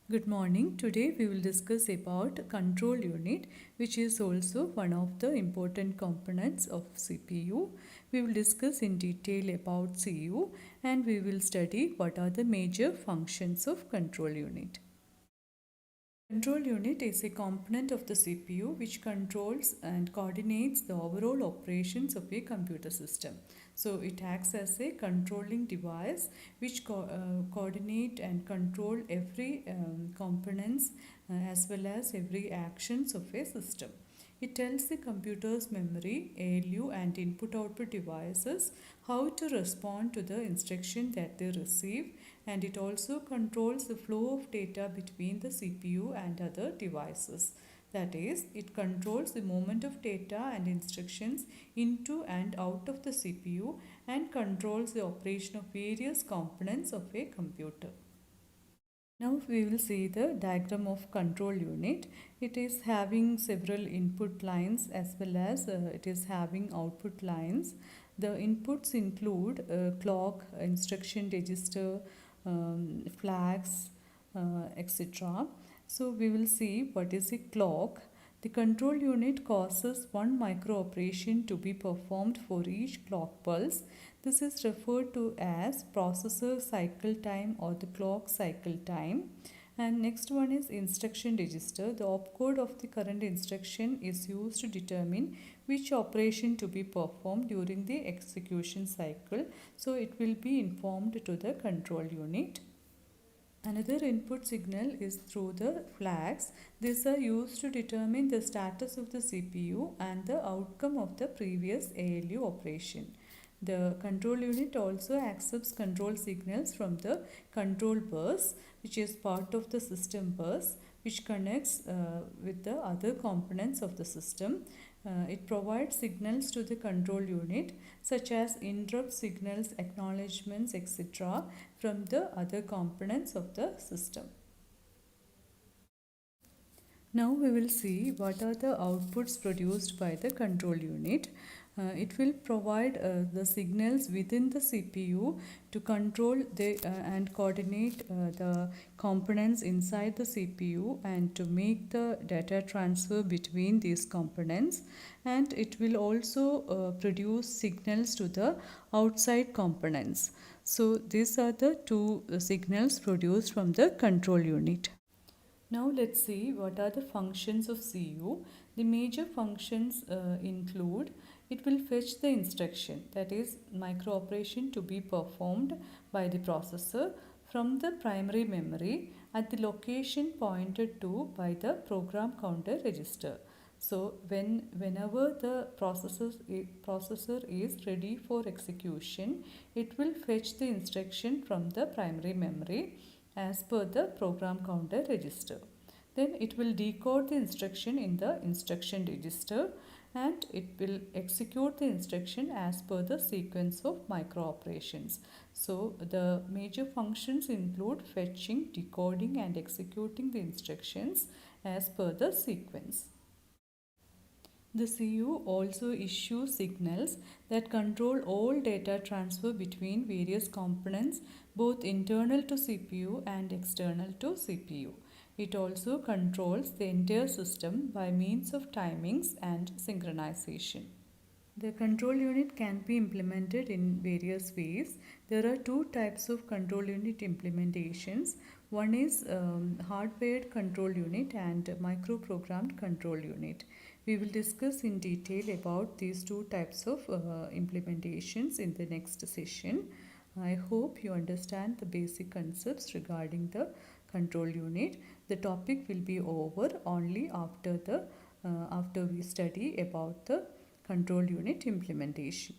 Good morning. Today we will discuss about control unit, which is also one of the important components of CPU. We will discuss in detail about CU and we will study what are the major functions of control unit. Control unit is a component of the CPU which controls and coordinates the overall operations of a computer system. So it acts as a controlling device which coordinate and control every components as well as every actions of a system. It tells the computer's memory, ALU and input-output devices how to respond to the instruction that they receive, and it also controls the flow of data between the CPU and other devices. That is, it controls the movement of data and instructions into and out of the CPU and controls the operation of various components of a computer. Now we will see the diagram of control unit. It is having several input lines as well as it is having output lines. The inputs include clock, instruction register, flags, etc. So we will see what is a clock. The control unit causes one micro operation to be performed for each clock pulse. This is referred to as processor cycle time or the clock cycle time. And next one is instruction register. The opcode of the current instruction is used to determine which operation to be performed during the execution cycle. So it will be informed to the control unit. Another input signal is through the flags. These are used to determine the status of the CPU and the outcome of the previous ALU operation. The control unit also accepts control signals from the control bus, which is part of the system bus, which connects with the other components of the system. It provides signals to the control unit such as interrupt signals, acknowledgements, etc. from the other components of the system. Now we will see what are the outputs produced by the control unit. It will provide the signals within the CPU to control and coordinate the components inside the CPU and to make the data transfer between these components, and it will also produce signals to the outside components. So these are the two signals produced from the control unit. Now let's see what are the functions of CU. The major functions include it will fetch the instruction, that is micro operation to be performed by the processor from the primary memory at the location pointed to by the program counter register. So whenever the processor is ready for execution, it will fetch the instruction from the primary memory as per the program counter register. Then it will decode the instruction in the instruction register and it will execute the instruction as per the sequence of micro operations. So the major functions include fetching, decoding and executing the instructions as per the sequence. The CU also issues signals that control all data transfer between various components, both internal to CPU and external to CPU. It also controls the entire system by means of timings and synchronization. The control unit can be implemented in various ways. There are two types of control unit implementations. One is hardwired control unit and microprogrammed control unit. We will discuss in detail about these two types of implementations in the next session. I hope you understand the basic concepts regarding the control unit. The topic will be over only after we study about the control unit implementation.